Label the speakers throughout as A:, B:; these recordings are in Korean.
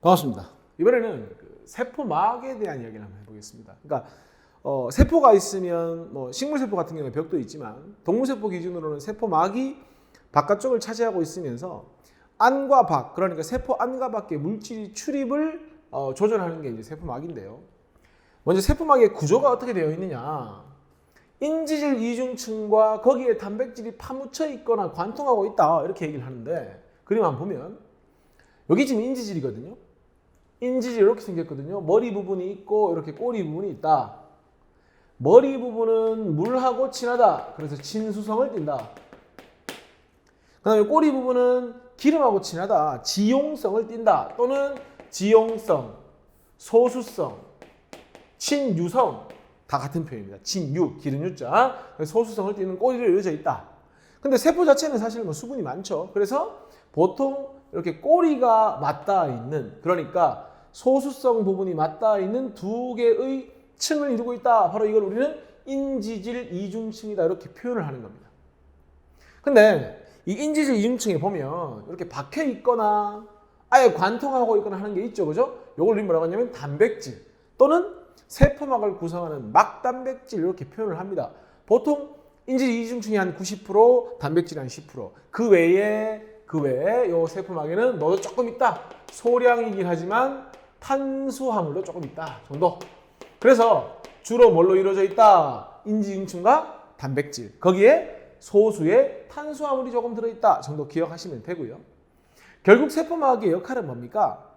A: 반갑습니다. 이번에는 그 세포막에 대한 이야기를 한번 해보겠습니다. 그러니까 세포가 있으면 뭐 식물세포 같은 경우에 벽도 있지만 동물세포 기준으로는 세포막이 바깥쪽을 차지하고 있으면서 안과 밖, 그러니까 세포 안과 밖의 물질이 출입을 조절하는 게 이제 세포막인데요. 먼저 세포막의 구조가 어떻게 되어 있느냐? 인지질 이중층과 거기에 단백질이 파묻혀 있거나 관통하고 있다, 이렇게 얘기를 하는데, 그림 한번 보면 여기 지금 인지질이거든요. 인지질이 이렇게 생겼거든요. 머리 부분이 있고 이렇게 꼬리 부분이 있다. 머리 부분은 물하고 친하다. 그래서 친수성을 띈다. 그 다음에 꼬리 부분은 기름하고 친하다. 지용성을 띈다. 또는 지용성, 소수성, 친유성, 다 같은 표현입니다. 친유, 기름 유자. 소수성을 띠는 꼬리를 이루어져 있다. 근데 세포 자체는 사실 뭐 수분이 많죠. 그래서 보통 이렇게 꼬리가 맞닿아 있는, 그러니까 소수성 부분이 맞닿아 있는 두 개의 층을 이루고 있다. 바로 이걸 우리는 인지질 이중층이다, 이렇게 표현을 하는 겁니다. 근데 이 인지질 이중층에 보면 이렇게 박혀 있거나 아예 관통하고 있거나 하는 게 있죠, 그죠? 이걸 우리 뭐라고 하냐면 단백질 또는 세포막을 구성하는 막단백질, 이렇게 표현을 합니다. 보통 인지질 이중층이 한 90%, 단백질이 한 10%. 그 외에 이 세포막에는 너도 조금 있다. 소량이긴 하지만 탄수화물도 조금 있다 정도. 그래서 주로 뭘로 이루어져 있다? 인지중층과 단백질. 거기에 소수의 탄수화물이 조금 들어있다 정도 기억하시면 되고요. 결국 세포막의 역할은 뭡니까?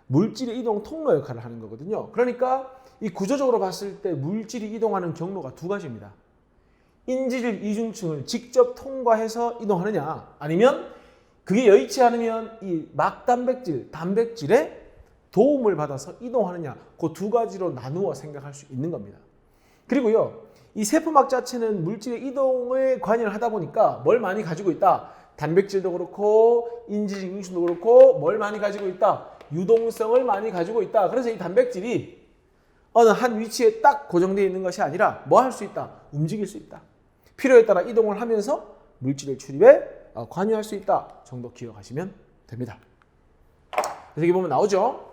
A: 물질의 이동 통로 역할을 하는 거거든요. 그러니까 이 구조적으로 봤을 때 물질이 이동하는 경로가 두 가지입니다. 인지질 이중층을 직접 통과해서 이동하느냐, 아니면 그게 여의치 않으면 이 막단백질, 단백질의 도움을 받아서 이동하느냐, 그 두 가지로 나누어 생각할 수 있는 겁니다. 그리고요, 이 세포막 자체는 물질의 이동에 관여를 하다 보니까 뭘 많이 가지고 있다. 단백질도 그렇고 인지질 이중층도 그렇고 뭘 많이 가지고 있다. 유동성을 많이 가지고 있다. 그래서 이 단백질이 어느 한 위치에 딱 고정되어 있는 것이 아니라 뭐 할 수 있다? 움직일 수 있다. 필요에 따라 이동을 하면서 물질의 출입에 관여할 수 있다 정도 기억하시면 됩니다. 그래서 여기 보면 나오죠.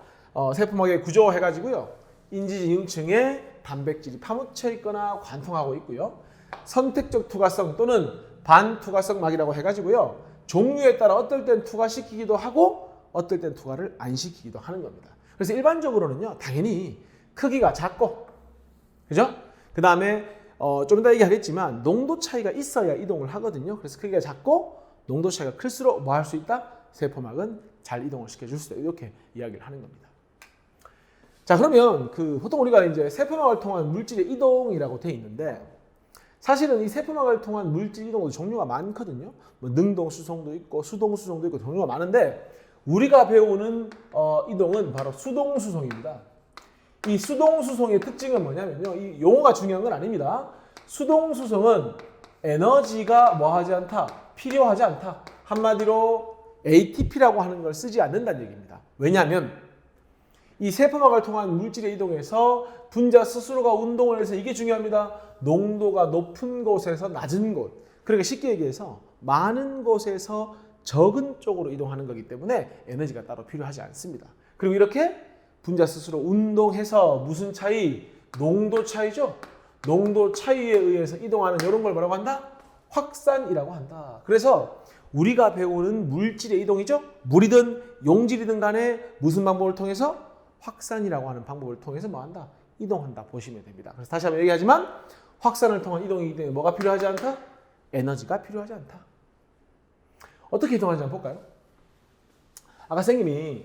A: 세포막의 구조 해가지고요. 인지질 이중층에 단백질이 파묻혀 있거나 관통하고 있고요. 선택적 투과성 또는 반투과성 막이라고 해가지고요. 종류에 따라 어떨 땐 투과시키기도 하고 어떨 땐 투과를 안 시키기도 하는 겁니다. 그래서 일반적으로는요, 당연히 크기가 작고, 그죠? 그 다음에 좀 이따 얘기하겠지만 농도 차이가 있어야 이동을 하거든요. 그래서 크기가 작고 농도 차이가 클수록 뭐 할 수 있다? 세포막은 잘 이동을 시켜줄 수 있다. 이렇게 이야기를 하는 겁니다. 자, 그러면 보통 우리가 이제 세포막을 통한 물질의 이동이라고 돼 있는데, 사실은 이 세포막을 통한 물질 이동도 종류가 많거든요. 뭐 능동 수송도 있고 수동 수송도 있고 종류가 많은데, 우리가 배우는 이동은 바로 수동 수송입니다. 이 수동 수송의 특징은 뭐냐면요, 이 용어가 중요한 건 아닙니다. 수동 수송은 에너지가 뭐하지 않다, 필요하지 않다. 한마디로 ATP라고 하는 걸 쓰지 않는다는 얘기입니다. 왜냐하면 이 세포막을 통한 물질의 이동에서 분자 스스로가 운동을 해서, 이게 중요합니다. 농도가 높은 곳에서 낮은 곳, 그러니까 쉽게 얘기해서 많은 곳에서 적은 쪽으로 이동하는 거기 때문에 에너지가 따로 필요하지 않습니다. 그리고 이렇게 분자 스스로 운동해서 무슨 차이? 농도 차이죠. 농도 차이에 의해서 이동하는 이런 걸 뭐라고 한다? 확산이라고 한다. 그래서 우리가 배우는 물질의 이동이죠. 물이든 용질이든 간에 무슨 방법을 통해서? 확산이라고 하는 방법을 통해서 뭐 한다? 이동한다 보시면 됩니다. 그래서 다시 한번 얘기하지만 확산을 통한 이동이기 때문에 뭐가 필요하지 않다? 에너지가 필요하지 않다. 어떻게 이동하는지 한번 볼까요? 아까 선생님이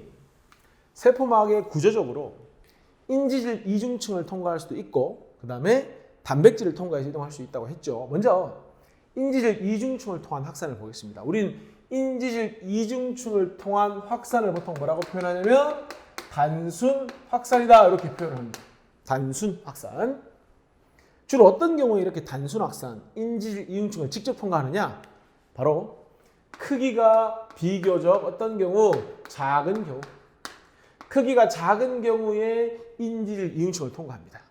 A: 세포막의 구조적으로 인지질 이중층을 통과할 수도 있고 그 다음에 단백질을 통과해서 이동할 수 있다고 했죠. 먼저 인지질 이중층을 통한 확산을 보겠습니다. 우리는 인지질 이중층을 통한 확산을 보통 뭐라고 표현하냐면 단순 확산이다, 이렇게 표현합니다. 단순 확산. 주로 어떤 경우에 이렇게 단순 확산, 인지질 이중층을 직접 통과하느냐? 바로 크기가 비교적 어떤 경우? 작은 경우. 크기가 작은 경우에 인지질 이중층을 통과합니다.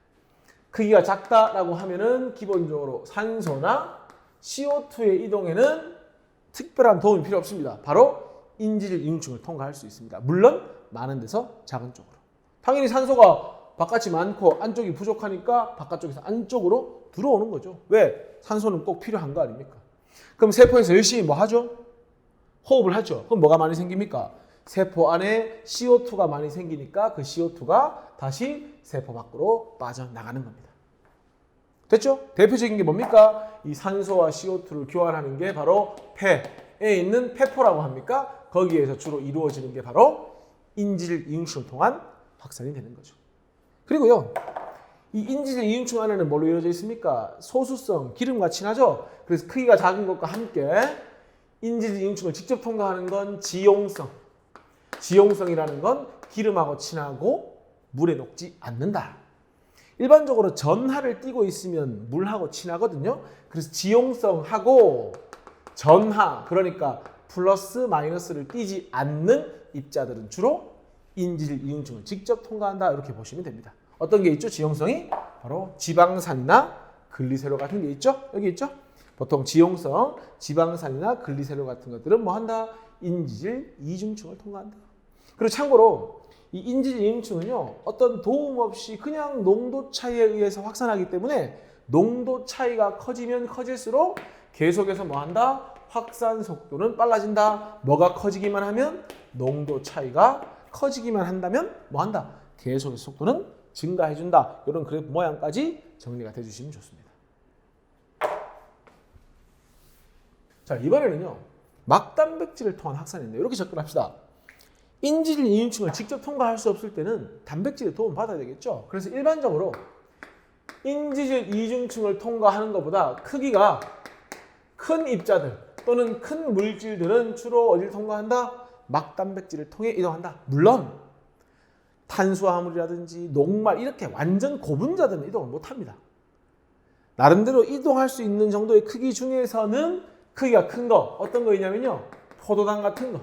A: 크기가 작다라고 하면은 기본적으로 산소나 CO2의 이동에는 특별한 도움이 필요 없습니다. 바로 인지질 이중층을 통과할 수 있습니다. 물론 많은 데서 작은 쪽으로. 당연히 산소가 바깥이 많고 안쪽이 부족하니까 바깥쪽에서 안쪽으로 들어오는 거죠. 왜? 산소는 꼭 필요한 거 아닙니까? 그럼 세포에서 열심히 뭐 하죠? 호흡을 하죠. 그럼 뭐가 많이 생깁니까? 세포 안에 CO2가 많이 생기니까 그 CO2가 다시 세포 밖으로 빠져나가는 겁니다. 됐죠? 대표적인 게 뭡니까? 이 산소와 CO2를 교환하는 게 바로 폐에 있는 폐포라고 합니까? 거기에서 주로 이루어지는 게 바로 인지질 이중층을 통한 확산이 되는 거죠. 그리고요, 이 인지질 이중층 안에는 뭘로 이루어져 있습니까? 소수성, 기름과 친하죠? 그래서 크기가 작은 것과 함께 인지질 이중층을 직접 통과하는 건 지용성. 지용성이라는 건 기름하고 친하고 물에 녹지 않는다. 일반적으로 전하를 띠고 있으면 물하고 친하거든요. 그래서 지용성하고 전하, 그러니까 플러스 마이너스를 띠지 않는 입자들은 주로 인지질 이중층을 직접 통과한다. 이렇게 보시면 됩니다. 어떤 게 있죠? 지용성이 바로 지방산이나 글리세롤 같은 게 있죠? 여기 있죠? 보통 지용성, 지방산이나 글리세롤 같은 것들은 뭐 한다? 인지질 이중층을 통과한다. 그리고 참고로 이 인지질 이중층은요, 어떤 도움 없이 그냥 농도 차이에 의해서 확산하기 때문에 농도 차이가 커지면 커질수록 계속해서 뭐 한다? 확산 속도는 빨라진다. 뭐가 커지기만 하면? 농도 차이가 커지기만 한다면 뭐 한다? 계속해서 속도는 증가해준다. 이런 그래프 모양까지 정리가 돼주시면 좋습니다. 자, 이번에는요, 막단백질을 통한 확산인데 이렇게 접근합시다. 인지질 이중층을 직접 통과할 수 없을 때는 단백질의 도움을 받아야 되겠죠. 그래서 일반적으로 인지질 이중층을 통과하는 것보다 크기가 큰 입자들 또는 큰 물질들은 주로 어디를 통과한다? 막단백질을 통해 이동한다. 물론 탄수화물이라든지 녹말 이렇게 완전 고분자들은 이동을 못합니다. 나름대로 이동할 수 있는 정도의 크기 중에서는 크기가 큰 거 어떤 거 있냐면요, 포도당 같은 거.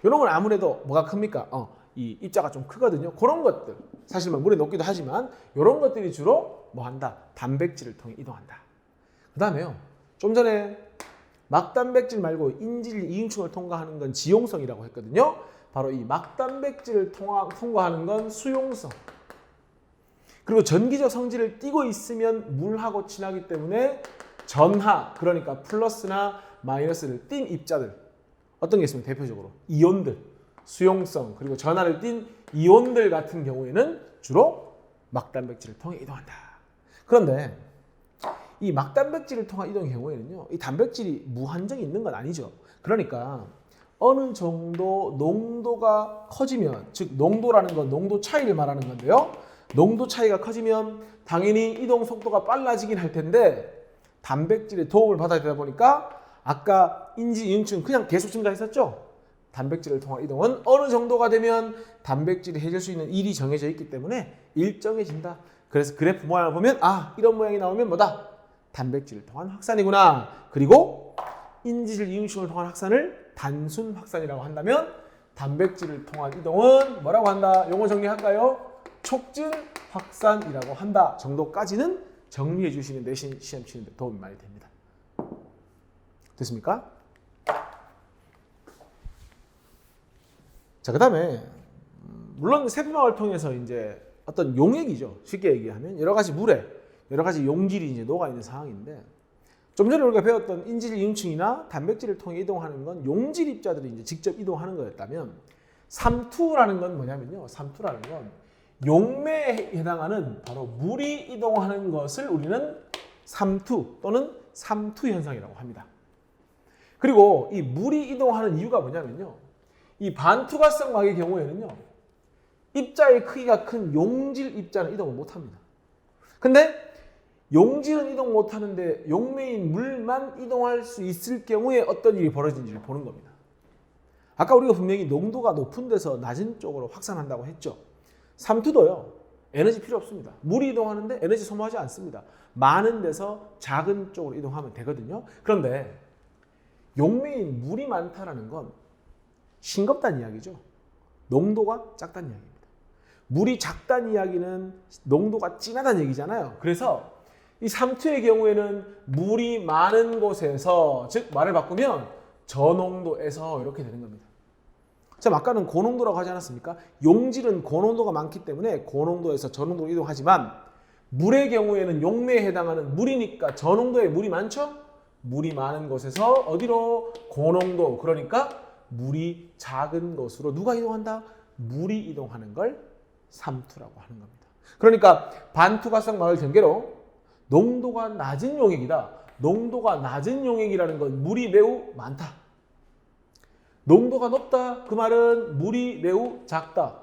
A: 이런 건 아무래도 뭐가 큽니까? 이 입자가 좀 크거든요. 그런 것들 사실 물에 녹기도 하지만 이런 것들이 주로 뭐 한다? 단백질을 통해 이동한다. 그 다음에요, 좀 전에 막단백질 말고 인지질 이중층을 통과하는 건 지용성이라고 했거든요. 바로 이 막단백질을 통과하는 건 수용성. 그리고 전기적 성질을 띠고 있으면 물하고 친하기 때문에 전하, 그러니까 플러스나 마이너스를 띤 입자들 어떤 게 있습니까? 대표적으로 이온들, 수용성, 그리고 전하를 띤 이온들 같은 경우에는 주로 막단백질을 통해 이동한다. 그런데 이 막단백질을 통한 이동의 경우에는요, 이 단백질이 무한정이 있는 건 아니죠. 그러니까 어느 정도 농도가 커지면, 즉 농도라는 건 농도 차이를 말하는 건데요, 농도 차이가 커지면 당연히 이동 속도가 빨라지긴 할 텐데 단백질의 도움을 받아야 되다 보니까 아까 인지 이중층 그냥 계속 증가했었죠. 단백질을 통한 이동은 어느 정도가 되면 단백질이 해줄 수 있는 일이 정해져 있기 때문에 일정해진다. 그래서 그래프 모양을 보면 이런 모양이 나오면 뭐다? 단백질을 통한 확산이구나. 그리고 인지질 이중층을 통한 확산을 단순 확산이라고 한다면 단백질을 통한 이동은 뭐라고 한다? 용어 정리할까요? 촉진 확산이라고 한다 정도까지는 정리해 주시면 내신 시험 치는 데 도움이 많이 됩니다. 됐습니까? 자, 그 다음에 물론 세포막을 통해서 이제 어떤 용액이죠. 쉽게 얘기하면 여러 가지 물에 여러 가지 용질이 이제 녹아 있는 상황인데, 좀 전에 우리가 배웠던 인지질 이중층이나 단백질을 통해 이동하는 건 용질 입자들이 이제 직접 이동하는 거였다면, 삼투라는 건 뭐냐면요, 삼투라는 건 용매에 해당하는 바로 물이 이동하는 것을 우리는 삼투 또는 삼투 현상이라고 합니다. 그리고 이 물이 이동하는 이유가 뭐냐면요, 이 반투과성막의 경우에는요, 입자의 크기가 큰 용질 입자는 이동을 못합니다. 근데 용질은 이동 못하는데 용매인 물만 이동할 수 있을 경우에 어떤 일이 벌어지는지를 보는 겁니다. 아까 우리가 분명히 농도가 높은 데서 낮은 쪽으로 확산한다고 했죠. 삼투도요, 에너지 필요 없습니다. 물이 이동하는데 에너지 소모하지 않습니다. 많은 데서 작은 쪽으로 이동하면 되거든요. 그런데 용매인 물이 많다라는 건 싱겁다는 이야기죠. 농도가 작다는 이야기입니다. 물이 작다는 이야기는 농도가 진하다는 얘기잖아요. 그래서 이 삼투의 경우에는 물이 많은 곳에서, 즉 말을 바꾸면 저농도에서 이렇게 되는 겁니다. 자, 아까는 고농도라고 하지 않았습니까? 용질은 고농도가 많기 때문에 고농도에서 저농도로 이동하지만 물의 경우에는 용매에 해당하는 물이니까 저농도에 물이 많죠? 물이 많은 곳에서 어디로? 고농도. 그러니까 물이 작은 곳으로 누가 이동한다? 물이 이동하는 걸 삼투라고 하는 겁니다. 그러니까 반투과성 마을 전개로 농도가 낮은 용액이다. 농도가 낮은 용액이라는 건 물이 매우 많다. 농도가 높다. 그 말은 물이 매우 작다.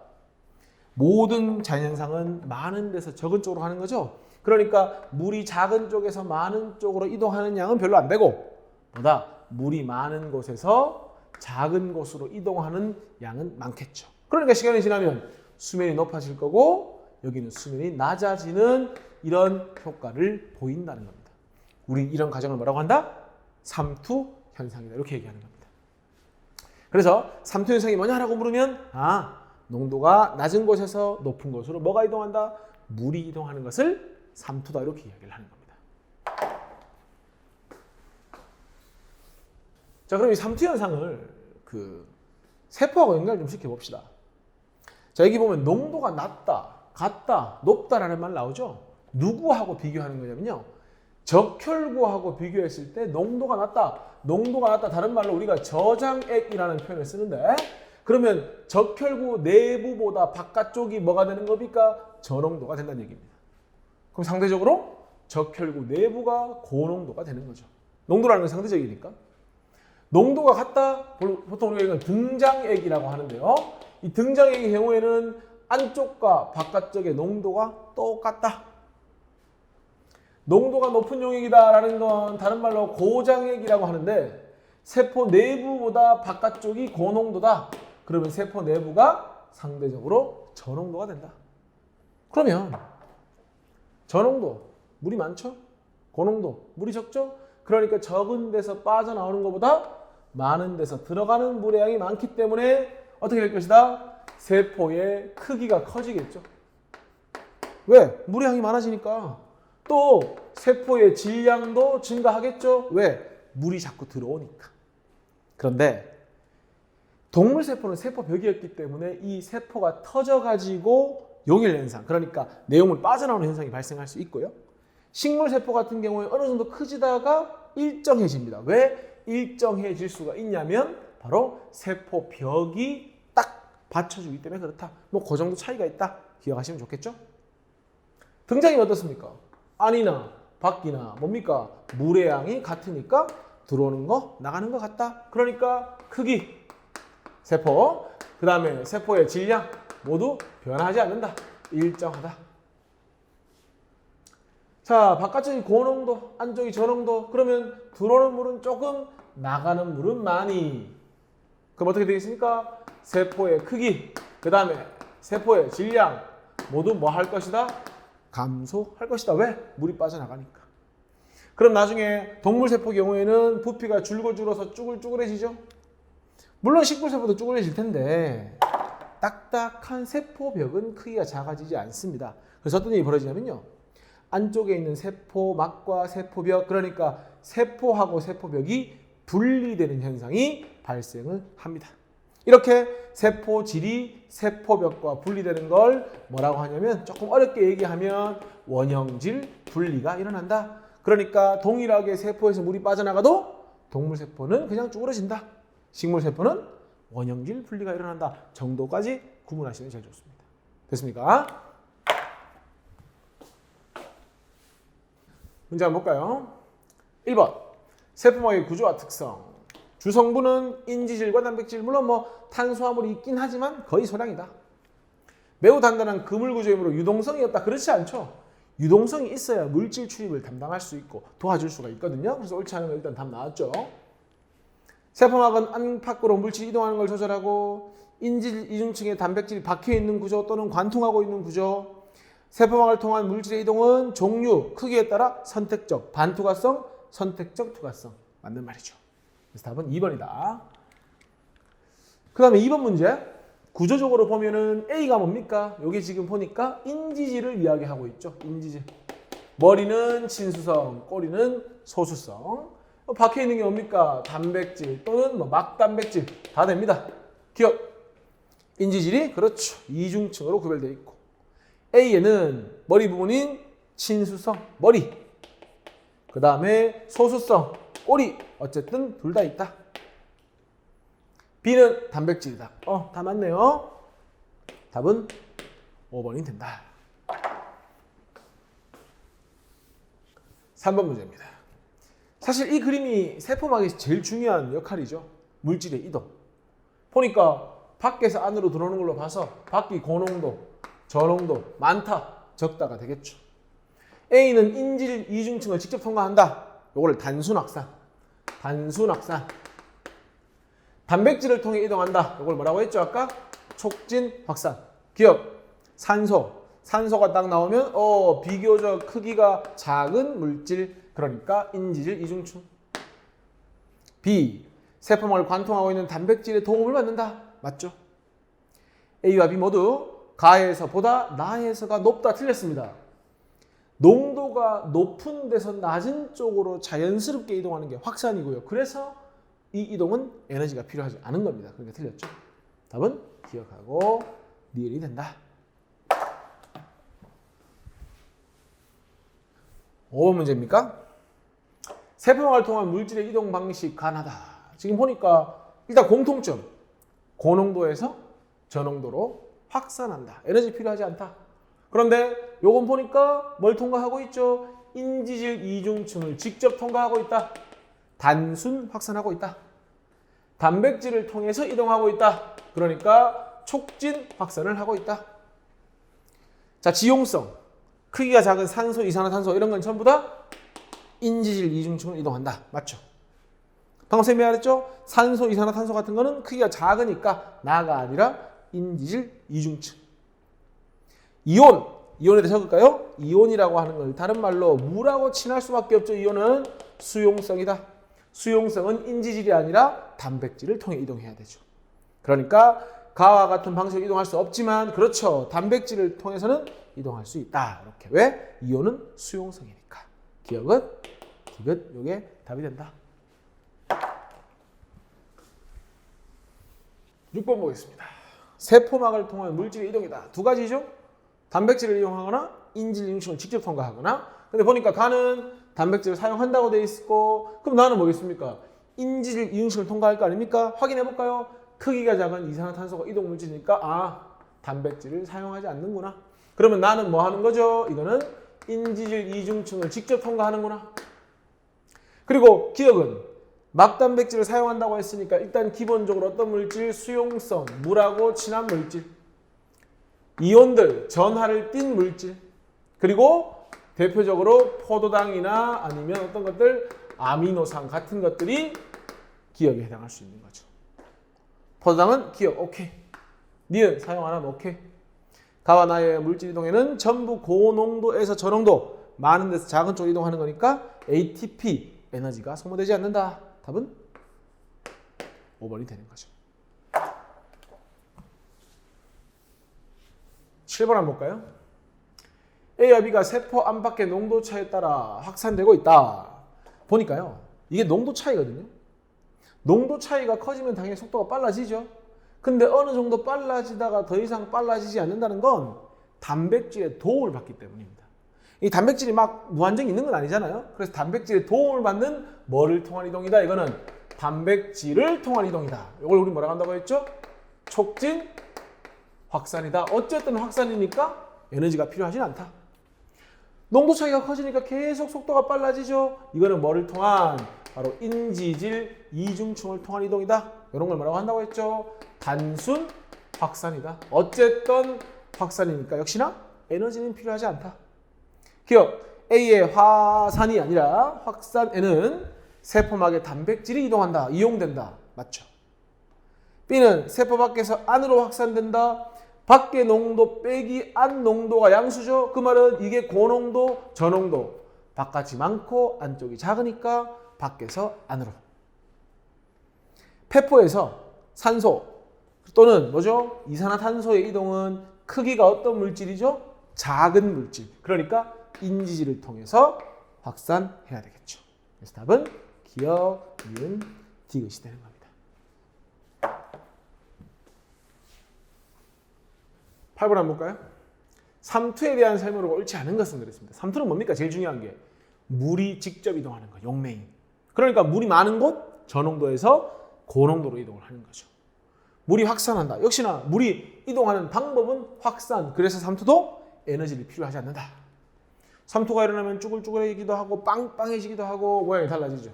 A: 모든 자연현상은 많은 데서 적은 쪽으로 가는 거죠. 그러니까 물이 작은 쪽에서 많은 쪽으로 이동하는 양은 별로 안 되고 보다 물이 많은 곳에서 작은 곳으로 이동하는 양은 많겠죠. 그러니까 시간이 지나면 수면이 높아질 거고 여기는 수면이 낮아지는 이런 효과를 보인다는 겁니다. 우리 이런 과정을 뭐라고 한다? 삼투 현상이다. 이렇게 얘기하는 겁니다. 그래서 삼투 현상이 뭐냐라고 물으면 농도가 낮은 곳에서 높은 곳으로 뭐가 이동한다? 물이 이동하는 것을 삼투다. 이렇게 이야기를 하는 겁니다. 자, 그럼 이 삼투 현상을 세포하고 연결 좀 시켜봅시다. 자, 여기 보면 농도가 낮다, 같다, 높다라는 말 나오죠? 누구하고 비교하는 거냐면요. 적혈구하고 비교했을 때 농도가 낮다. 농도가 낮다. 다른 말로 우리가 저장액이라는 표현을 쓰는데 그러면 적혈구 내부보다 바깥쪽이 뭐가 되는 겁니까? 저농도가 된다는 얘기입니다. 그럼 상대적으로 적혈구 내부가 고농도가 되는 거죠. 농도라는 건 상대적이니까. 농도가 같다. 보통 우리가 이건 등장액이라고 하는데요. 이 등장액의 경우에는 안쪽과 바깥쪽의 농도가 똑같다. 농도가 높은 용액이다라는 건 다른 말로 고장액이라고 하는데 세포 내부보다 바깥쪽이 고농도다. 그러면 세포 내부가 상대적으로 저농도가 된다. 그러면 저농도, 물이 많죠? 고농도, 물이 적죠? 그러니까 적은 데서 빠져나오는 것보다 많은 데서 들어가는 물의 양이 많기 때문에 어떻게 될 것이다? 세포의 크기가 커지겠죠. 왜? 물의 양이 많아지니까. 또 세포의 질량도 증가하겠죠. 왜? 물이 자꾸 들어오니까. 그런데 동물세포는 세포벽이었기 때문에 이 세포가 터져가지고 용일 현상, 그러니까 내용물 빠져나오는 현상이 발생할 수 있고요. 식물세포 같은 경우에 어느 정도 커지다가 일정해집니다. 왜 일정해질 수가 있냐면 바로 세포벽이 딱 받쳐주기 때문에 그렇다. 뭐 그 정도 차이가 있다. 기억하시면 좋겠죠? 등장이 어떻습니까? 안이나 밖이나 뭡니까? 물의 양이 같으니까 들어오는 거 나가는 거 같다. 그러니까 크기, 세포, 그 다음에 세포의 질량 모두 변하지 않는다. 일정하다. 자, 바깥쪽이 고농도, 안쪽이 저농도. 그러면 들어오는 물은 조금, 나가는 물은 많이. 그럼 어떻게 되겠습니까? 세포의 크기, 그 다음에 세포의 질량 모두 뭐 할 것이다? 감소할 것이다. 왜? 물이 빠져나가니까. 그럼 나중에 동물세포 경우에는 부피가 줄고 줄어서 쭈글쭈글해지죠? 물론 식물세포도 쭈글해질 텐데 딱딱한 세포벽은 크기가 작아지지 않습니다. 그래서 어떤 일이 벌어지냐면요. 안쪽에 있는 세포막과 세포벽, 그러니까 세포하고 세포벽이 분리되는 현상이 발생을 합니다. 이렇게 세포질이 세포벽과 분리되는 걸 뭐라고 하냐면 조금 어렵게 얘기하면 원형질 분리가 일어난다. 그러니까 동일하게 세포에서 물이 빠져나가도 동물세포는 그냥 쭈그러진다. 식물세포는 원형질 분리가 일어난다. 정도까지 구분하시면 제일 좋습니다. 됐습니까? 문제 한번 볼까요? 1번 세포막의 구조와 특성. 주성분은 인지질과 단백질, 물론 뭐 탄수화물이 있긴 하지만 거의 소량이다. 매우 단단한 그물 구조이므로 유동성이 없다. 그렇지 않죠. 유동성이 있어야 물질 출입을 담당할 수 있고 도와줄 수가 있거든요. 그래서 옳지 않은 거 일단 답 나왔죠. 세포막은 안팎으로 물질이 이동하는 걸 조절하고 인질 이중층에 단백질이 박혀있는 구조 또는 관통하고 있는 구조. 세포막을 통한 물질의 이동은 종류, 크기에 따라 선택적, 반투과성, 선택적 투과성. 맞는 말이죠. 그래서 답은 2번이다. 그 다음에 2번 문제. 구조적으로 보면은 A가 뭡니까? 여기 지금 보니까 인지질을 이야기하고 있죠. 인지질. 머리는 친수성, 꼬리는 소수성. 박혀있는 게 뭡니까? 단백질 또는 뭐 막단백질. 다 됩니다. 기억. 인지질이 그렇죠. 이중층으로 구별되어 있고 A에는 머리 부분인 친수성, 머리. 그 다음에 소수성, 꼬리. 어쨌든 둘 다 있다. B는 단백질이다. 다 맞네요. 답은 5번이 된다. 3번 문제입니다. 사실 이 그림이 세포막에서 제일 중요한 역할이죠. 물질의 이동. 보니까 밖에서 안으로 들어오는 걸로 봐서 밖이 고농도, 저농도, 많다, 적다가 되겠죠. A는 인질 이중층을 직접 통과한다. 요거를 단순 확산. 단순 확산. 단백질을 통해 이동한다. 요걸 뭐라고 했죠 아까? 촉진 확산. 기억. 산소. 산소가 딱 나오면 비교적 크기가 작은 물질. 그러니까 인지질 이중층. B. 세포막을 관통하고 있는 단백질의 도움을 받는다. 맞죠? A와 B 모두 가에서보다 나에서가 높다. 틀렸습니다. 농도가 높은 데서 낮은 쪽으로 자연스럽게 이동하는 게 확산이고요. 그래서 이 이동은 에너지가 필요하지 않은 겁니다. 그러니까 틀렸죠. 답은 기억하고 니은이 된다. 5번 문제입니까? 세포막을 통한 물질의 이동 방식 가능하다. 지금 보니까 일단 공통점. 고농도에서 저농도로 확산한다. 에너지 필요하지 않다. 그런데 요건 보니까 뭘 통과하고 있죠? 인지질 이중층을 직접 통과하고 있다. 단순 확산하고 있다. 단백질을 통해서 이동하고 있다. 그러니까 촉진 확산을 하고 있다. 자, 지용성. 크기가 작은 산소, 이산화탄소 이런 건 전부 다 인지질 이중층을 이동한다. 맞죠? 방금 선생님이 말했죠? 산소, 이산화탄소 같은 거는 크기가 작으니까 나가 아니라 인지질 이중층. 이온. 이온에 대해 적을까요? 이온이라고 하는 걸 다른 말로 물하고 친할 수밖에 없죠. 이온은 수용성이다. 수용성은 인지질이 아니라 단백질을 통해 이동해야 되죠. 그러니까 가와 같은 방식으로 이동할 수 없지만 그렇죠. 단백질을 통해서는 이동할 수 있다. 이렇게. 왜? 이온은 수용성이니까. 기억은 디귿. 이게 답이 된다. 6번 보겠습니다. 세포막을 통한 물질의 이동이다. 두 가지죠. 단백질을 이용하거나 인질 이중층을 직접 통과하거나. 근데 보니까 가는 단백질을 사용한다고 돼 있고 그럼 나는 뭐겠습니까? 인질 이중층을 통과할 거 아닙니까? 확인해 볼까요? 크기가 작은 이산화탄소가 이동 물질이니까 단백질을 사용하지 않는구나. 그러면 나는 뭐 하는 거죠? 이거는 인지질 이중층을 직접 통과하는구나. 그리고 기억은 막단백질을 사용한다고 했으니까 일단 기본적으로 어떤 물질? 수용성, 물하고 친한 물질. 이온들, 전하를 띤 물질. 그리고 대표적으로 포도당이나 아니면 어떤 것들, 아미노산 같은 것들이 기억에 해당할 수 있는 거죠. 포도당은 기억, 오케이. 니은 사용 안 하면 오케이. 가와 나의 물질 이동에는 전부 고농도에서 저농도, 많은 데서 작은 쪽으로 이동하는 거니까 ATP, 에너지가 소모되지 않는다. 답은 5번이 되는 거죠. 7번 한번 볼까요? A와 B가 세포 안팎의 농도 차에 따라 확산되고 있다. 보니까요. 이게 농도 차이거든요. 농도 차이가 커지면 당연히 속도가 빨라지죠. 근데 어느 정도 빨라지다가 더 이상 빨라지지 않는다는 건 단백질의 도움을 받기 때문입니다. 이 단백질이 막 무한정이 있는 건 아니잖아요. 그래서 단백질의 도움을 받는 뭐를 통한 이동이다? 이거는 단백질을 통한 이동이다. 이걸 우리 뭐라고 한다고 했죠? 촉진 확산이다. 어쨌든 확산이니까 에너지가 필요하진 않다. 농도 차이가 커지니까 계속 속도가 빨라지죠. 이거는 뭐를 통한? 바로 인지질 이중층을 통한 이동이다. 이런 걸 뭐라고 한다고 했죠? 단순 확산이다. 어쨌든 확산이니까 역시나 에너지는 필요하지 않다. 기억, A의 화산이 아니라 확산에는 세포막의 단백질이 이동한다. 이용된다. 맞죠? B는 세포 밖에서 안으로 확산된다. 밖의 농도 빼기 안 농도가 양수죠. 그 말은 이게 고농도, 저농도. 바깥이 많고 안쪽이 작으니까 밖에서 안으로. 폐포에서 산소 또는 뭐죠? 이산화탄소의 이동은 크기가 어떤 물질이죠? 작은 물질. 그러니까 인지질을 통해서 확산해야 되겠죠. 그래서 답은 기억, 니은, 디귿이 되는 겁니다. 8번 한번 볼까요? 삼투에 대한 설명으로 옳지 않은 것은 그랬습니다. 삼투는 뭡니까? 제일 중요한 게 물이 직접 이동하는 거, 용맹이. 그러니까 물이 많은 곳 저농도에서 고농도로 이동을 하는 거죠. 물이 확산한다. 역시나 물이 이동하는 방법은 확산. 그래서 삼투도 에너지를 필요하지 않는다. 삼투가 일어나면 쭈글쭈글해지기도 하고 빵빵해지기도 하고 모양이 달라지죠.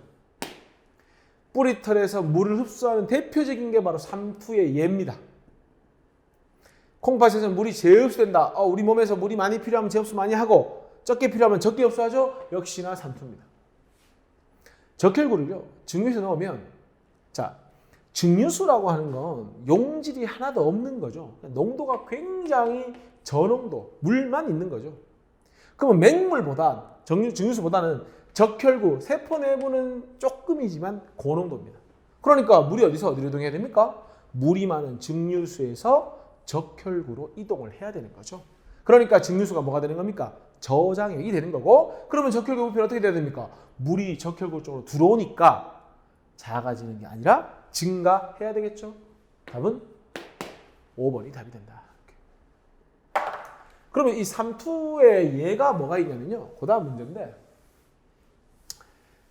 A: 뿌리털에서 물을 흡수하는 대표적인 게 바로 삼투의 예입니다. 콩팥에서 물이 재흡수된다. 우리 몸에서 물이 많이 필요하면 재흡수 많이 하고 적게 필요하면 적게 흡수하죠. 역시나 삼투입니다. 적혈구를요. 증류수에 넣으면 증류수라고 하는 건 용질이 하나도 없는 거죠. 농도가 굉장히 저농도, 물만 있는 거죠. 그러면 맹물보다 증류수보다는 적혈구, 세포 내부는 조금이지만 고농도입니다. 그러니까 물이 어디서 어디로 이동해야 됩니까? 물이 많은 증류수에서 적혈구로 이동을 해야 되는 거죠. 그러니까 증류수가 뭐가 되는 겁니까? 저장액이 되는 거고, 그러면 적혈구 부피는 어떻게 돼야 됩니까? 물이 적혈구 쪽으로 들어오니까 작아지는 게 아니라 증가해야 되겠죠. 답은 5번이 답이 된다. 그러면 이 삼투의 예가 뭐가 있냐면요. 그 다음 문제인데,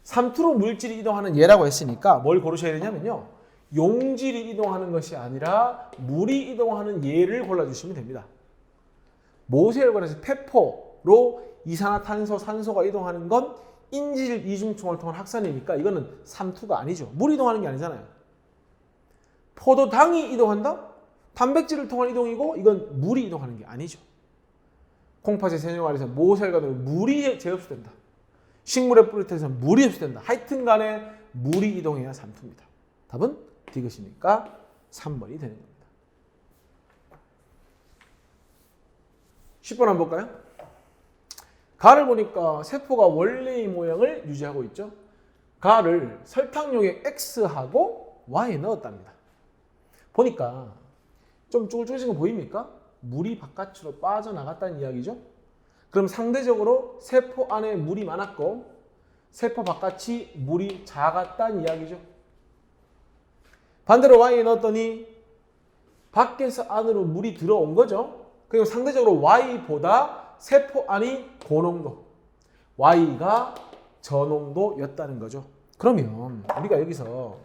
A: 삼투로 물질이 이동하는 예라고 했으니까 뭘 고르셔야 되냐면요. 용질이 이동하는 것이 아니라 물이 이동하는 예를 골라주시면 됩니다. 모세혈관에서 폐포로 이산화탄소, 산소가 이동하는 건 인질 이중충을 통한 확산이니까 이거는 삼투가 아니죠. 물이 이동하는 게 아니잖아요. 포도당이 이동한다? 단백질을 통한 이동이고 이건 물이 이동하는 게 아니죠. 콩팥의 세뇨관에서 모세혈관으로 물이 재흡수된다. 식물의 뿌리털에서 물이 흡수된다. 하여튼 간에 물이 이동해야 삼투입니다. 답은 D것이니까 3번이 되는 겁니다. 10번 한번 볼까요? 가를 보니까 세포가 원래의 모양을 유지하고 있죠. 가를 설탕용액 X하고 Y에 넣었답니다. 보니까 좀 쭈글쭈글해진 거 보입니까? 물이 바깥으로 빠져나갔다는 이야기죠. 그럼 상대적으로 세포 안에 물이 많았고 세포 바깥이 물이 작았다는 이야기죠. 반대로 Y에 넣었더니 밖에서 안으로 물이 들어온 거죠. 그리고 상대적으로 Y보다 세포 안이 고농도, Y가 저농도였다는 거죠. 그러면 우리가 여기서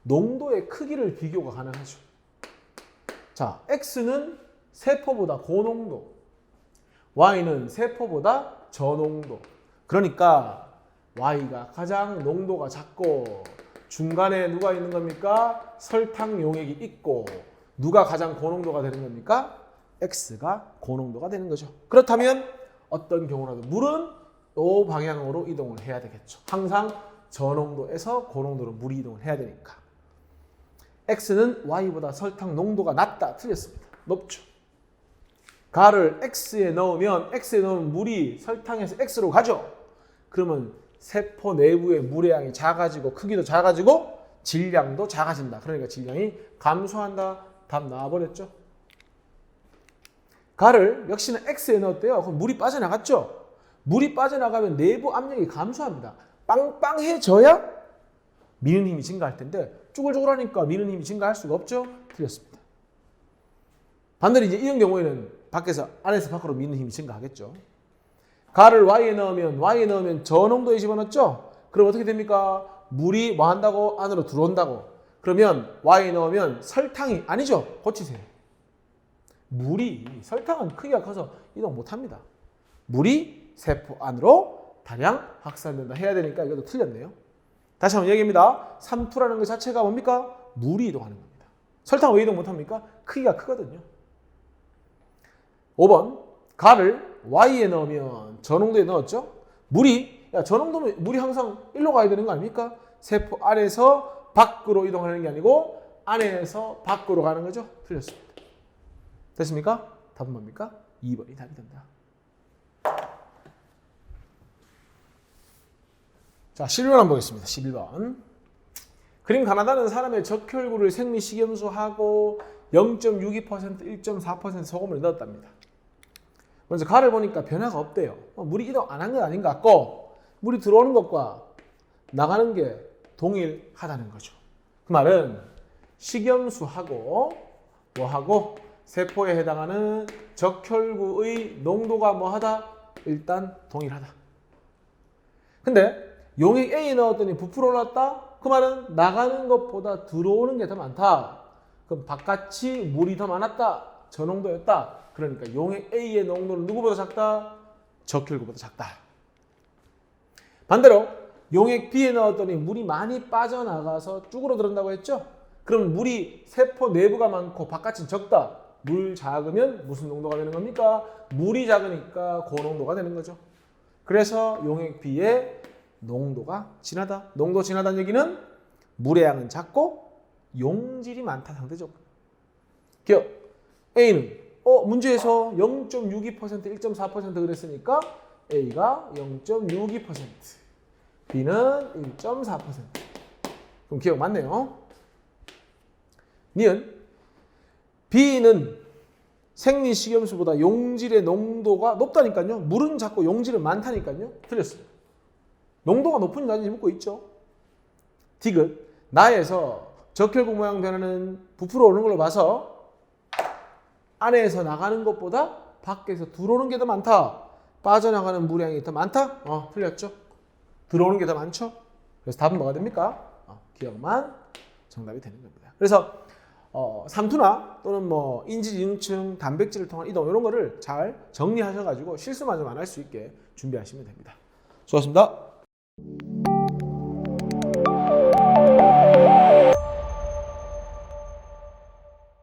A: 농도의 크기를 비교가 가능하죠. 자, X는 세포보다 고농도, Y는 세포보다 저농도. 그러니까 Y가 가장 농도가 작고 중간에 누가 있는 겁니까? 설탕 용액이 있고 누가 가장 고농도가 되는 겁니까? X가 고농도가 되는 거죠. 그렇다면 어떤 경우라도 물은 이 방향으로 이동을 해야 되겠죠. 항상 저농도에서 고농도로 물이 이동을 해야 되니까. X는 Y보다 설탕 농도가 낮다. 틀렸습니다. 높죠. 가를 X에 넣으면 물이 설탕에서 X로 가죠. 그러면 세포 내부의 물의 양이 작아지고 크기도 작아지고 질량도 작아진다. 그러니까 질량이 감소한다. 답 나와버렸죠. 가를 역시나 X에 넣었대요. 그럼 물이 빠져나갔죠. 물이 빠져나가면 내부 압력이 감소합니다. 빵빵해져야 미는 힘이 증가할 텐데 쭈글쭈글하니까 미는 힘이 증가할 수가 없죠. 틀렸습니다. 반대로 이제 이런 경우에는 안에서 밖으로 미는 힘이 증가하겠죠. 가를 Y에 넣으면 저농도에 집어넣었죠. 그럼 어떻게 됩니까? 물이 뭐 한다고? 안으로 들어온다고. 그러면 Y에 넣으면 설탕이 아니죠. 고치세요. 설탕은 크기가 커서 이동 못합니다. 물이 세포 안으로 다량 확산된다 해야 되니까 이것도 틀렸네요. 다시 한번 얘기합니다. 삼투라는 것 자체가 뭡니까? 물이 이동하는 겁니다. 설탕은 왜 이동 못합니까? 크기가 크거든요. 5번 가를 Y에 넣으면 저농도에 넣었죠. 저농도면 물이 항상 일로 가야 되는 거 아닙니까? 세포 안에서 밖으로 이동하는 게 아니고 안에서 밖으로 가는 거죠. 틀렸습니다. 됐습니까? 답은 뭡니까? 2번이 답이 된다. 자, 11번 한번 보겠습니다. 11번. 그림 가나다는 사람의 적혈구를 생리식염수하고 0.62%, 1.4% 소금을 넣었답니다. 먼저 가를 보니까 변화가 없대요. 물이 이동 안 한 건 아닌 것 같고 물이 들어오는 것과 나가는 게 동일하다는 거죠. 그 말은 식염수하고 뭐하고 세포에 해당하는 적혈구의 농도가 뭐하다? 일단 동일하다. 근데 용액 A 넣었더니 부풀어 올랐다? 그 말은 나가는 것보다 들어오는 게 더 많다. 그럼 바깥이 물이 더 많았다. 저 농도였다. 그러니까 용액 A의 농도는 누구보다 작다? 적혈구보다 작다. 반대로 용액 B에 넣었더니 물이 많이 빠져나가서 쭈그러 들어온다고 했죠? 그럼 물이 세포 내부가 많고 바깥은 적다. 물 작으면 무슨 농도가 되는 겁니까? 물이 작으니까 고농도가 되는 거죠. 그래서 용액 B의 농도가 진하다. 농도 진하다는 얘기는 물의 양은 작고 용질이 많다 상대적으로. 기억. A는 문제에서 0.62%, 1.4% 그랬으니까 A가 0.62%, B는 1.4%. 그럼 기억 맞네요. 니은 B는 생리식염수보다 용질의 농도가 높다니까요. 물은 작고 용질은 많다니까요. 틀렸어요. 농도가 높은지 낮은지 묻고 있죠. 디귿 나에서 적혈구 모양 변화는 부풀어 오는 걸로 봐서 안에서 나가는 것보다 밖에서 들어오는 게 더 많다. 빠져나가는 물량이 더 많다? 틀렸죠. 들어오는 게 더 많죠. 그래서 답은 뭐가 됩니까? 기억만 정답이 되는 겁니다. 그래서 삼투나 또는 뭐 인지징층, 단백질을 통한 이동 이런 거를 잘 정리하셔가지고 실수만 좀 안 할 수 있게 준비하시면 됩니다. 수고하셨습니다.